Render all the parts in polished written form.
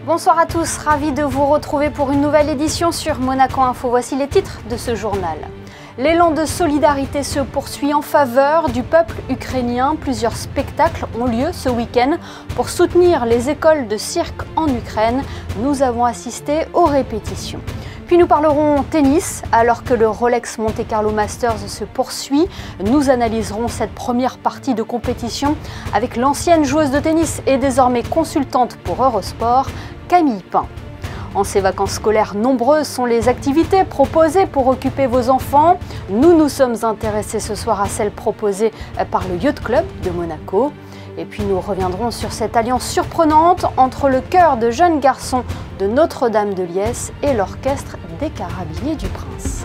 Bonsoir à tous, ravi de vous retrouver pour une nouvelle édition sur Monaco Info. Voici les titres de ce journal. L'élan de solidarité se poursuit en faveur du peuple ukrainien. Plusieurs spectacles ont lieu ce week-end pour soutenir les écoles de cirque en Ukraine. Nous avons assisté aux répétitions. Puis nous parlerons tennis, alors que le Rolex Monte Carlo Masters se poursuit. Nous analyserons cette première partie de compétition avec l'ancienne joueuse de tennis et désormais consultante pour Eurosport, Camille Pain. En ces vacances scolaires, nombreuses sont les activités proposées pour occuper vos enfants. Nous nous sommes intéressés ce soir à celles proposées par le Yacht Club de Monaco. Et puis nous reviendrons sur cette alliance surprenante entre le chœur de jeunes garçons de Notre-Dame de Liesse et l'orchestre des Carabiniers du Prince.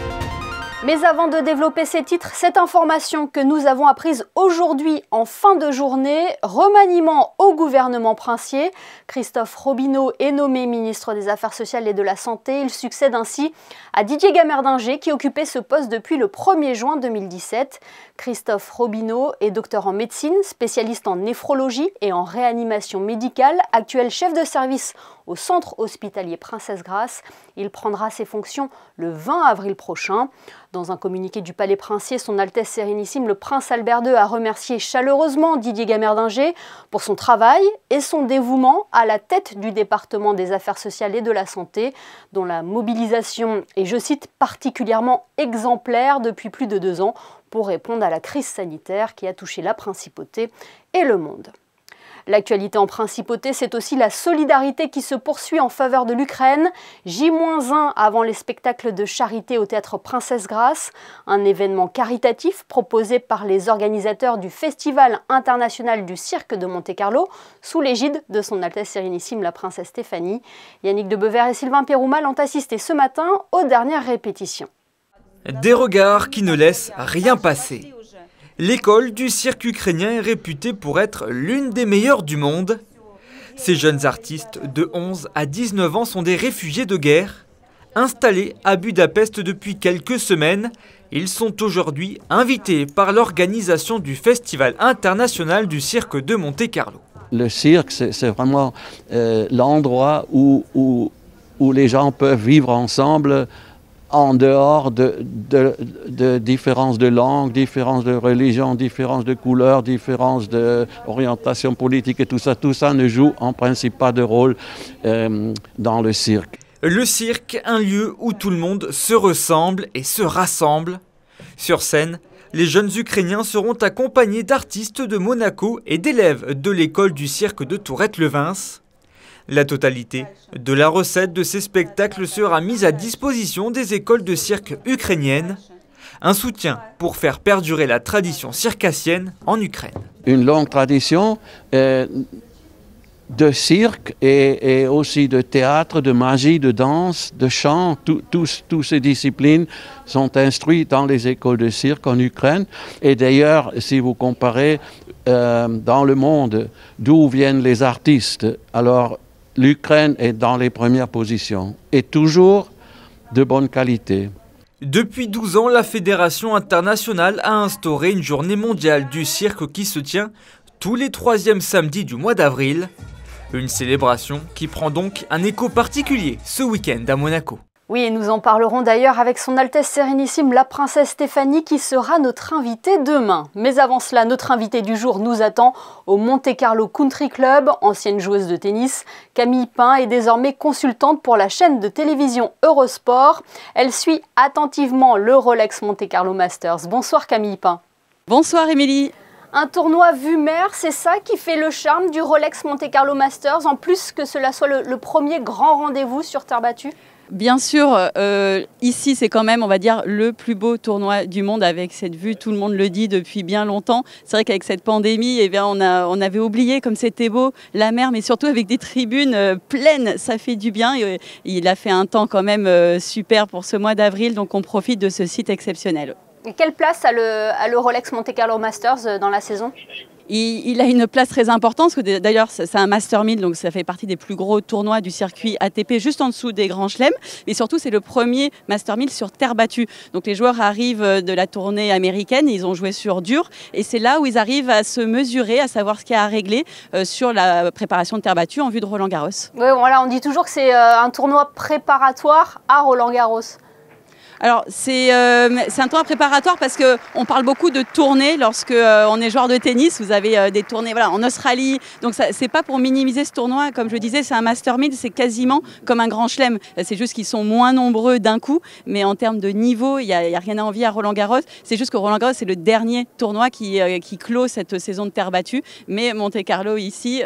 Mais avant de développer ces titres, cette information que nous avons apprise aujourd'hui en fin de journée, remaniement au gouvernement princier. Christophe Robineau est nommé ministre des Affaires sociales et de la Santé. Il succède ainsi à Didier Gamerdinger qui occupait ce poste depuis le 1er juin 2017. Christophe Robineau est docteur en médecine, spécialiste en néphrologie et en réanimation médicale, actuel chef de service au centre hospitalier Princesse Grasse. Il prendra ses fonctions le 20 avril prochain. Dans un communiqué du Palais Princier, son Altesse Sérénissime, le Prince Albert II, a remercié chaleureusement Didier Gamerdinger pour son travail et son dévouement à la tête du département des Affaires sociales et de la Santé, dont la mobilisation est, je cite, particulièrement exemplaire depuis plus de 2 ans pour répondre à la crise sanitaire qui a touché la principauté et le monde. L'actualité en principauté, c'est aussi la solidarité qui se poursuit en faveur de l'Ukraine. J-1 avant les spectacles de charité au théâtre Princesse Grasse, un événement caritatif proposé par les organisateurs du Festival international du cirque de Monte-Carlo, sous l'égide de son Altesse Sérénissime la Princesse Stéphanie. Yannick de Bever et Sylvain Péroumal ont assisté ce matin aux dernières répétitions. Des regards qui ne laissent rien passer. L'école du cirque ukrainien est réputée pour être l'une des meilleures du monde. Ces jeunes artistes de 11 à 19 ans sont des réfugiés de guerre. Installés à Budapest depuis quelques semaines, ils sont aujourd'hui invités par l'organisation du Festival international du cirque de Monte-Carlo. Le cirque, c'est vraiment l'endroit où les gens peuvent vivre ensemble en dehors de différences de langue, différences de religion, différences de couleur, différences d'orientation politique et tout ça ne joue en principe pas de rôle dans le cirque. Le cirque, un lieu où tout le monde se ressemble et se rassemble. Sur scène, les jeunes Ukrainiens seront accompagnés d'artistes de Monaco et d'élèves de l'école du cirque de Tourette-Levens. La totalité de la recette de ces spectacles sera mise à disposition des écoles de cirque ukrainiennes. Un soutien pour faire perdurer la tradition circassienne en Ukraine. Une longue tradition de cirque et aussi de théâtre, de magie, de danse, de chant. Toutes ces disciplines sont instruites dans les écoles de cirque en Ukraine. Et d'ailleurs, si vous comparez dans le monde d'où viennent les artistes, alors l'Ukraine est dans les premières positions et toujours de bonne qualité. Depuis 12 ans, la Fédération internationale a instauré une journée mondiale du cirque qui se tient tous les 3e samedis du mois d'avril. Une célébration qui prend donc un écho particulier ce week-end à Monaco. Oui, et nous en parlerons d'ailleurs avec son Altesse Sérénissime, la Princesse Stéphanie, qui sera notre invitée demain. Mais avant cela, notre invitée du jour nous attend au Monte Carlo Country Club. Ancienne joueuse de tennis, Camille Pain est désormais consultante pour la chaîne de télévision Eurosport. Elle suit attentivement le Rolex Monte Carlo Masters. Bonsoir Camille Pain. Bonsoir Émilie. Un tournoi vue mer, c'est ça qui fait le charme du Rolex Monte Carlo Masters, en plus que cela soit le premier grand rendez-vous sur terre battue? Bien sûr, ici c'est quand même, on va dire, le plus beau tournoi du monde avec cette vue, tout le monde le dit depuis bien longtemps. C'est vrai qu'avec cette pandémie, eh bien, on avait oublié comme c'était beau la mer, mais surtout avec des tribunes pleines, ça fait du bien. Il a fait un temps quand même super pour ce mois d'avril, donc on profite de ce site exceptionnel. Et quelle place a le Rolex Monte Carlo Masters dans la saison? Il a une place très importante, parce que d'ailleurs c'est un Master 1000, donc ça fait partie des plus gros tournois du circuit ATP, juste en dessous des grands chelems. Et surtout c'est le premier Master 1000 sur terre battue. Donc les joueurs arrivent de la tournée américaine, ils ont joué sur dur, et c'est là où ils arrivent à se mesurer, à savoir ce qu'il y a à régler sur la préparation de terre battue en vue de Roland-Garros. Oui, voilà, on dit toujours que c'est un tournoi préparatoire à Roland-Garros. Alors, c'est un tournoi préparatoire parce qu'on parle beaucoup de tournées lorsque on est joueur de tennis. Vous avez des tournées en Australie. Donc, ce n'est pas pour minimiser ce tournoi. Comme je le disais, c'est un Master 1000, c'est quasiment comme un grand chelem. C'est juste qu'ils sont moins nombreux d'un coup. Mais en termes de niveau, il n'y a rien à envier à Roland-Garros. C'est juste que Roland-Garros, c'est le dernier tournoi qui clôt cette saison de terre battue. Mais Monte-Carlo, ici,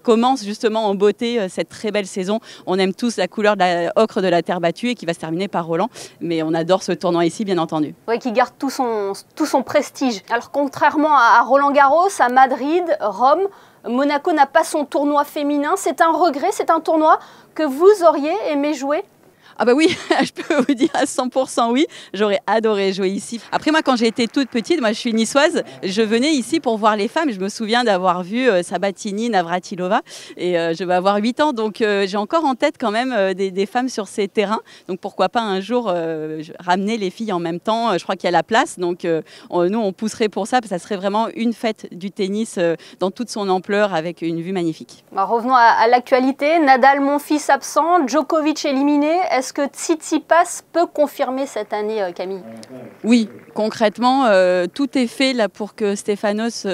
commence justement en beauté cette très belle saison. On aime tous la couleur de la ocre de la terre battue et qui va se terminer par Roland. Mais on adore ce tournoi ici, bien entendu. Oui, qui garde tout son prestige. Alors, contrairement à Roland-Garros, à Madrid, Rome, Monaco n'a pas son tournoi féminin. C'est un regret, c'est un tournoi que vous auriez aimé jouer? Ah bah oui, je peux vous dire à 100% oui, j'aurais adoré jouer ici. Après moi, quand j'ai été toute petite, moi je suis niçoise, je venais ici pour voir les femmes. Je me souviens d'avoir vu Sabatini, Navratilova, et je vais avoir 8 ans, donc j'ai encore en tête quand même des femmes sur ces terrains. Donc pourquoi pas un jour ramener les filles en même temps. Je crois qu'il y a la place, donc nous on pousserait pour ça, parce que ça serait vraiment une fête du tennis dans toute son ampleur avec une vue magnifique. Bah, revenons à l'actualité. Nadal, Monfils absent, Djokovic éliminé. Est-ce que Tsitsipas peut confirmer cette année, Camille? Oui, concrètement, tout est fait là pour que Stefanos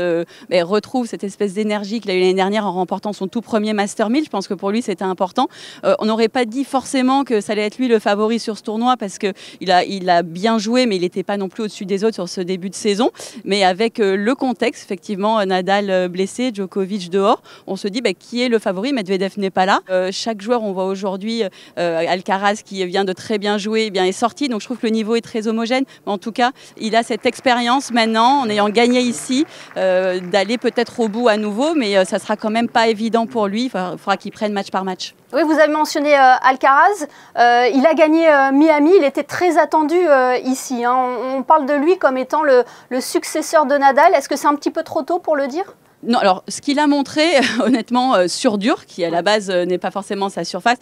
retrouve cette espèce d'énergie qu'il a eu l'année dernière en remportant son tout premier Master 1000. Je pense que pour lui, c'était important. On n'aurait pas dit forcément que ça allait être lui le favori sur ce tournoi, parce qu'il a bien joué, mais il n'était pas non plus au-dessus des autres sur ce début de saison. Mais avec le contexte, effectivement, Nadal blessé, Djokovic dehors, on se dit qui est le favori? Medvedev n'est pas là. Chaque joueur, on voit aujourd'hui Alcaraz qui vient de très bien jouer, est sorti. Donc je trouve que le niveau est très homogène. Mais en tout cas, il a cette expérience maintenant, en ayant gagné ici, d'aller peut-être au bout à nouveau. Mais ça sera quand même pas évident pour lui. Il faudra qu'il prenne match par match. Oui, vous avez mentionné Alcaraz. Il a gagné Miami. Il était très attendu ici. On parle de lui comme étant le successeur de Nadal. Est-ce que c'est un petit peu trop tôt pour le dire? Non, alors ce qu'il a montré, honnêtement, sur dur, qui à la base n'est pas forcément sa surface,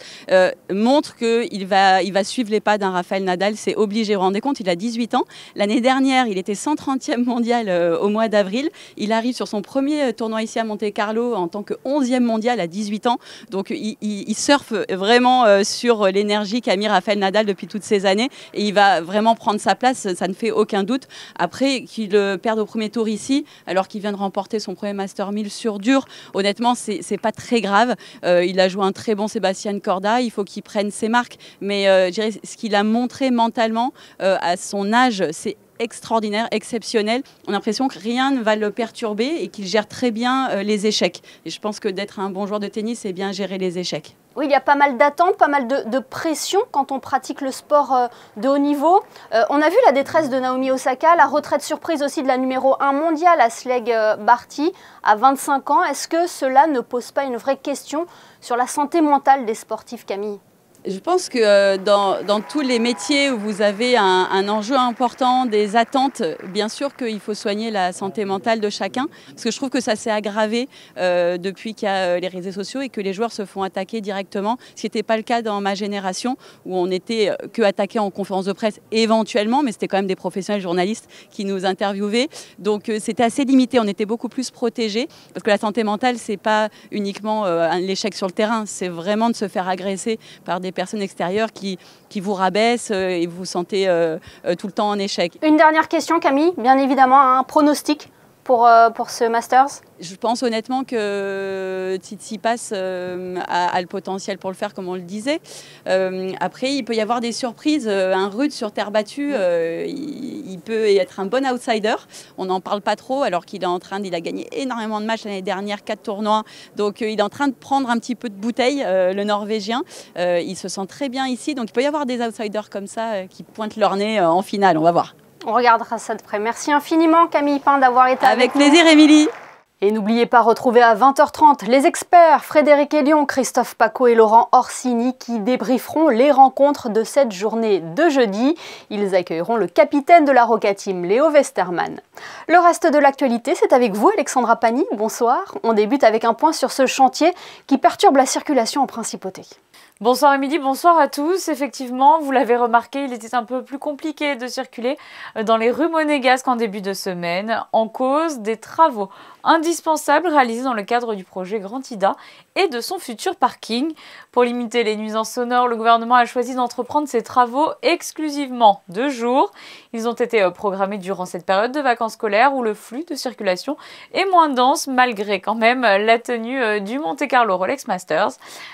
montre qu'il va suivre les pas d'un Rafael Nadal. C'est obligé. Vous vous rendez compte, il a 18 ans. L'année dernière, il était 130e mondial au mois d'avril. Il arrive sur son premier tournoi ici à Monte-Carlo en tant que 11e mondial à 18 ans. Donc il surfe vraiment sur l'énergie qu'a mis Rafael Nadal depuis toutes ces années. Et il va vraiment prendre sa place, ça ne fait aucun doute. Après, qu'il perde au premier tour ici, alors qu'il vient de remporter son premier Master 1000 sur dur, honnêtement, c'est pas très grave. Il a joué un très bon Sébastien Corda, il faut qu'il prenne ses marques. Mais je dirais, ce qu'il a montré mentalement à son âge, c'est extraordinaire, exceptionnel. On a l'impression que rien ne va le perturber et qu'il gère très bien les échecs. Et je pense que d'être un bon joueur de tennis, c'est bien gérer les échecs. Oui, il y a pas mal d'attentes, pas mal de pression quand on pratique le sport de haut niveau. On a vu la détresse de Naomi Osaka, la retraite surprise aussi de la numéro 1 mondiale, Ashleigh Barty, à 25 ans. Est-ce que cela ne pose pas une vraie question sur la santé mentale des sportifs, Camille ? Je pense que dans tous les métiers où vous avez un enjeu important, des attentes, bien sûr qu'il faut soigner la santé mentale de chacun. Parce que je trouve que ça s'est aggravé depuis qu'il y a les réseaux sociaux et que les joueurs se font attaquer directement. Ce qui n'était pas le cas dans ma génération, où on n'était que attaqué en conférence de presse éventuellement, mais c'était quand même des professionnels journalistes qui nous interviewaient. Donc c'était assez limité, on était beaucoup plus protégés. Parce que la santé mentale, c'est pas uniquement l'échec sur le terrain, c'est vraiment de se faire agresser par des personnes extérieures qui vous rabaissent et vous vous sentez tout le temps en échec. Une dernière question, Camille, bien évidemment, un pronostic pour ce Masters? Je pense honnêtement que Tsitsipas a le potentiel pour le faire, comme on le disait. Après, il peut y avoir des surprises. Un Rude sur terre battue, il peut être un bon outsider. On n'en parle pas trop, alors qu'il est il a gagné énormément de matchs l'année dernière, 4 tournois. Donc, il est en train de prendre un petit peu de bouteille, le Norvégien. Il se sent très bien ici. Donc, il peut y avoir des outsiders comme ça qui pointent leur nez en finale. On va voir. On regardera ça de près. Merci infiniment, Camille Pin, d'avoir été avec nous. Avec plaisir, Émilie. Et n'oubliez pas, retrouver à 20h30 les experts Frédéric Elion, Christophe Paco et Laurent Orsini qui débrieferont les rencontres de cette journée de jeudi. Ils accueilleront le capitaine de la Roca Team, Léo Westermann. Le reste de l'actualité, c'est avec vous, Alexandra Pani. Bonsoir. On débute avec un point sur ce chantier qui perturbe la circulation en principauté. Bonsoir Émilie, bonsoir à tous. Effectivement, vous l'avez remarqué, il était un peu plus compliqué de circuler dans les rues Monégasque en début de semaine, en cause des travaux indispensables réalisés dans le cadre du projet Grand Ida et de son futur parking. Pour limiter les nuisances sonores, le gouvernement a choisi d'entreprendre ces travaux exclusivement de jour. Ils ont été programmés durant cette période de vacances scolaires où le flux de circulation est moins dense malgré quand même la tenue du Monte Carlo Rolex Masters.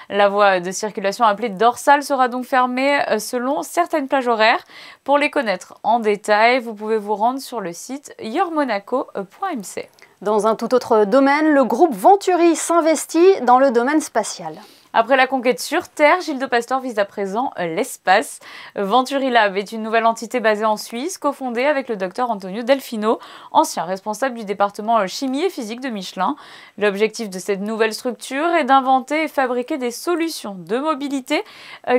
La voie de circulation appelée dorsale sera donc fermée selon certaines plages horaires. Pour les connaître en détail, vous pouvez vous rendre sur le site yourmonaco.mc. Dans un tout autre domaine, le groupe Venturi s'investit dans le domaine spatial. Après la conquête sur Terre, Gilles de Pastor vise à présent l'espace. Venturi Lab est une nouvelle entité basée en Suisse, cofondée avec le docteur Antonio Delfino, ancien responsable du département chimie et physique de Michelin. L'objectif de cette nouvelle structure est d'inventer et fabriquer des solutions de mobilité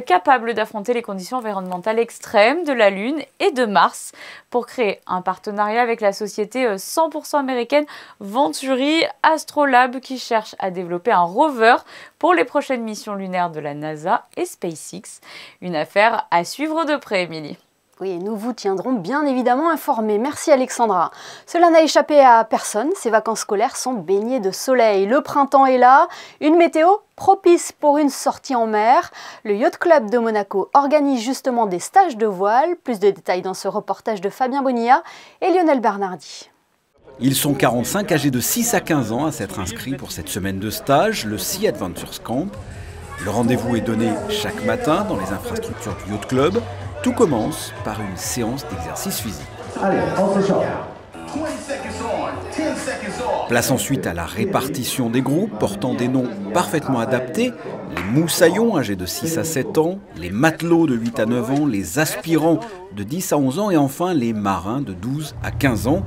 capables d'affronter les conditions environnementales extrêmes de la Lune et de Mars. Pour créer un partenariat avec la société 100% américaine Venturi Astrolab qui cherche à développer un rover pour les prochaines missions lunaires de la NASA et SpaceX. Une affaire à suivre de près, Émilie. Oui, et nous vous tiendrons bien évidemment informés. Merci Alexandra. Cela n'a échappé à personne, ces vacances scolaires sont baignées de soleil. Le printemps est là, une météo propice pour une sortie en mer. Le Yacht Club de Monaco organise justement des stages de voile. Plus de détails dans ce reportage de Fabien Bonilla et Lionel Bernardi. Ils sont 45, âgés de 6 à 15 ans, à s'être inscrits pour cette semaine de stage, le Sea Adventures Camp. Le rendez-vous est donné chaque matin dans les infrastructures du Yacht Club. Tout commence par une séance d'exercice physique. Allez, on se change. Place ensuite à la répartition des groupes portant des noms parfaitement adaptés. Les moussaillons âgés de 6 à 7 ans, les matelots de 8 à 9 ans, les aspirants de 10 à 11 ans et enfin les marins de 12 à 15 ans.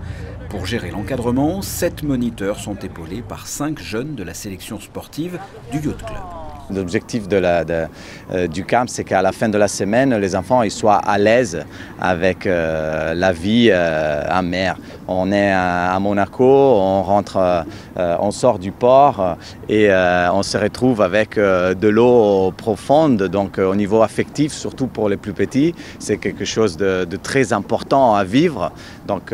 Pour gérer l'encadrement, 7 moniteurs sont épaulés par 5 jeunes de la sélection sportive du Yacht Club. L'objectif du camp, c'est qu'à la fin de la semaine, les enfants ils soient à l'aise avec la vie en mer. On est à Monaco, on rentre, on sort du port et on se retrouve avec de l'eau profonde. Donc au niveau affectif, surtout pour les plus petits, c'est quelque chose de très important à vivre. Donc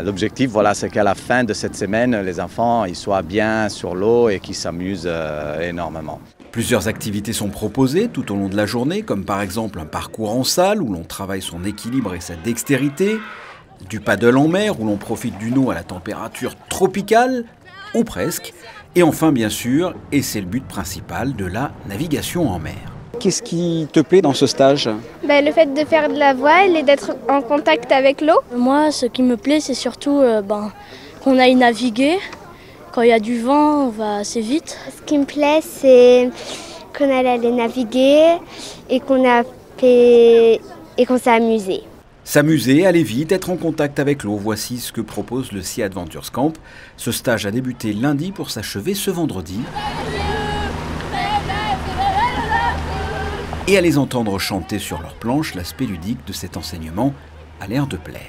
l'objectif, voilà, c'est qu'à la fin de cette semaine, les enfants ils soient bien sur l'eau et qu'ils s'amusent énormément. Plusieurs activités sont proposées tout au long de la journée, comme par exemple un parcours en salle où l'on travaille son équilibre et sa dextérité, du paddle en mer où l'on profite d'une eau à la température tropicale, ou presque, et enfin bien sûr, et c'est le but principal, de la navigation en mer. Qu'est-ce qui te plaît dans ce stage ? Le fait de faire de la voile et d'être en contact avec l'eau. Moi, ce qui me plaît, c'est surtout qu'on aille naviguer. Quand il y a du vent, on va assez vite. Ce qui me plaît, c'est qu'on allait aller naviguer et qu'on s'est amusé. S'amuser, aller vite, être en contact avec l'eau, voici ce que propose le Sea Adventures Camp. Ce stage a débuté lundi pour s'achever ce vendredi. Et à les entendre chanter sur leur planche, l'aspect ludique de cet enseignement a l'air de plaire.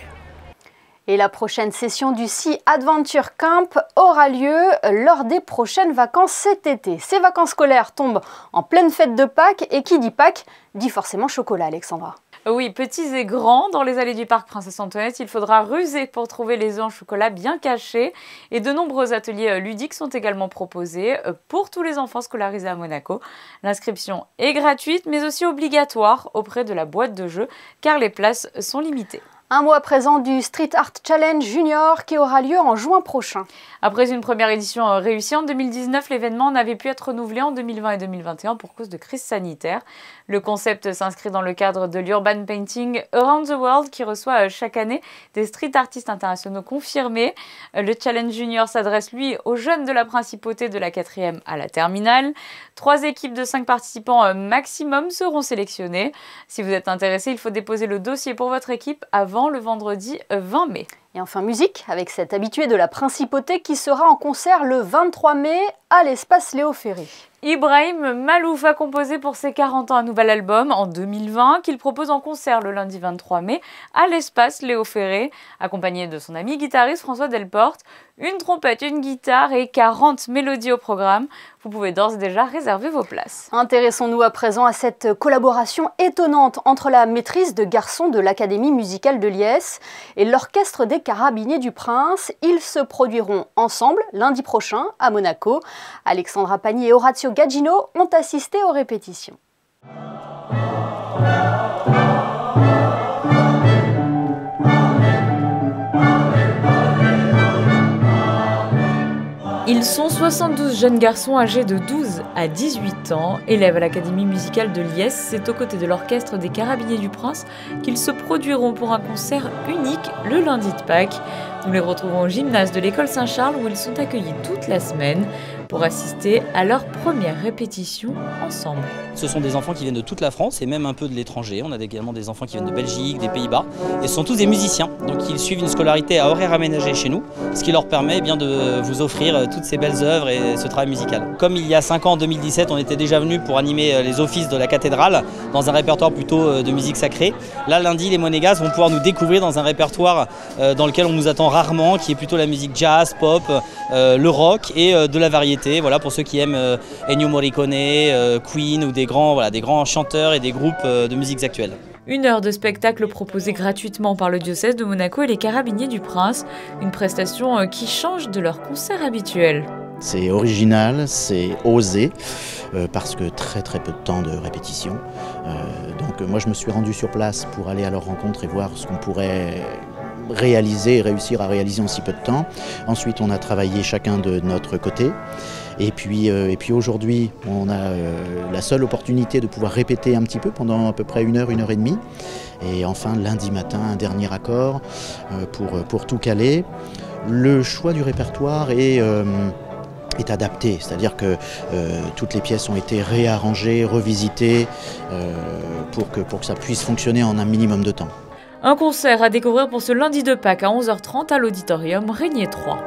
Et la prochaine session du Sea Adventure Camp aura lieu lors des prochaines vacances cet été. Ces vacances scolaires tombent en pleine fête de Pâques et qui dit Pâques dit forcément chocolat, Alexandra. Oui, petits et grands, dans les allées du parc Princesse Antoinette, il faudra ruser pour trouver les œufs en chocolat bien cachés. Et de nombreux ateliers ludiques sont également proposés pour tous les enfants scolarisés à Monaco. L'inscription est gratuite, mais aussi obligatoire auprès de la boîte de jeux, car les places sont limitées. Un mot à présent du Street Art Challenge Junior qui aura lieu en juin prochain. Après une première édition réussie en 2019, l'événement n'avait pu être renouvelé en 2020 et 2021 pour cause de crise sanitaire. Le concept s'inscrit dans le cadre de l'Urban Painting Around the World qui reçoit chaque année des street artistes internationaux confirmés. Le Challenge Junior s'adresse lui aux jeunes de la principauté de la 4e à la terminale. 3 équipes de 5 participants maximum seront sélectionnées. Si vous êtes intéressé, il faut déposer le dossier pour votre équipe avant le vendredi 20 mai. Et enfin musique, avec cet habitué de la Principauté qui sera en concert le 23 mai à l'espace Léo Ferré. Ibrahim Malouf a composé pour ses 40 ans un nouvel album en 2020 qu'il propose en concert le lundi 23 mai à l'espace Léo Ferré, accompagné de son ami guitariste François Delporte. Une trompette, une guitare et 40 mélodies au programme. Vous pouvez d'ores et déjà réserver vos places. Intéressons-nous à présent à cette collaboration étonnante entre la maîtrise de garçons de l'Académie musicale de Liesse et l'Orchestre des Carabiniers du Prince. Ils se produiront ensemble lundi prochain à Monaco. Alexandra Pagny et Orazio Gaggino ont assisté aux répétitions. Ils sont 72 jeunes garçons âgés de 12 à 18 ans, élèves à l'Académie musicale de Liesse. C'est aux côtés de l'Orchestre des Carabiniers du Prince qu'ils se produiront pour un concert unique le lundi de Pâques. Nous les retrouvons au gymnase de l'école Saint-Charles où ils sont accueillis toute la semaine pour assister à leur première répétition ensemble. Ce sont des enfants qui viennent de toute la France et même un peu de l'étranger. On a également des enfants qui viennent de Belgique, des Pays-Bas. Et ce sont tous des musiciens, donc ils suivent une scolarité à horaire aménagé chez nous, ce qui leur permet bien de vous offrir toutes ces belles œuvres et ce travail musical. Comme il y a 5 ans, en 2017, on était déjà venu pour animer les offices de la cathédrale dans un répertoire plutôt de musique sacrée. Là, lundi, les Monégasques vont pouvoir nous découvrir dans un répertoire dans lequel on nous attend rarement, qui est plutôt la musique jazz, pop, le rock et de la variété. Voilà, pour ceux qui aiment Ennio Morricone, Queen ou des grands chanteurs et des groupes de musiques actuelles. Une heure de spectacle proposée gratuitement par le diocèse de Monaco et les Carabiniers du Prince, une prestation qui change de leur concert habituel. C'est original, c'est osé, parce que très peu de temps de répétition. Donc moi je me suis rendu sur place pour aller à leur rencontre et voir ce qu'on pourrait réaliser et réussir à réaliser en si peu de temps. Ensuite on a travaillé chacun de notre côté. Et puis aujourd'hui, on a la seule opportunité de pouvoir répéter un petit peu pendant à peu près une heure et demie. Et enfin, lundi matin, un dernier accord pour tout caler. Le choix du répertoire est adapté, c'est-à-dire que toutes les pièces ont été réarrangées, revisitées pour que ça puisse fonctionner en un minimum de temps. Un concert à découvrir pour ce lundi de Pâques à 11h30 à l'auditorium Régnier 3.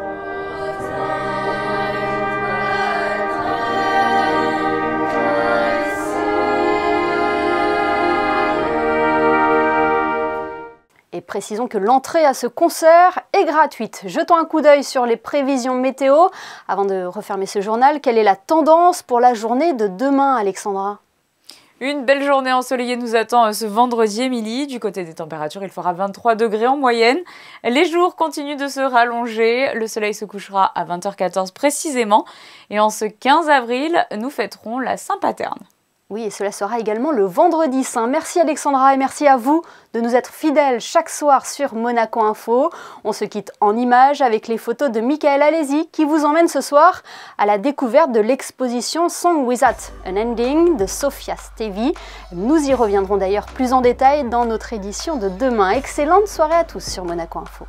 Et précisons que l'entrée à ce concert est gratuite. Jetons un coup d'œil sur les prévisions météo. Avant de refermer ce journal, quelle est la tendance pour la journée de demain, Alexandra ? Une belle journée ensoleillée nous attend ce vendredi, Émilie. Du côté des températures, il fera 23 degrés en moyenne. Les jours continuent de se rallonger. Le soleil se couchera à 20h14 précisément. Et en ce 15 avril, nous fêterons la Saint-Paterne. Oui, et cela sera également le vendredi saint. Merci Alexandra et merci à vous de nous être fidèles chaque soir sur Monaco Info. On se quitte en images avec les photos de Michael Alesi qui vous emmène ce soir à la découverte de l'exposition Song Without an Ending de Sophia Stevie. Nous y reviendrons d'ailleurs plus en détail dans notre édition de demain. Excellente soirée à tous sur Monaco Info.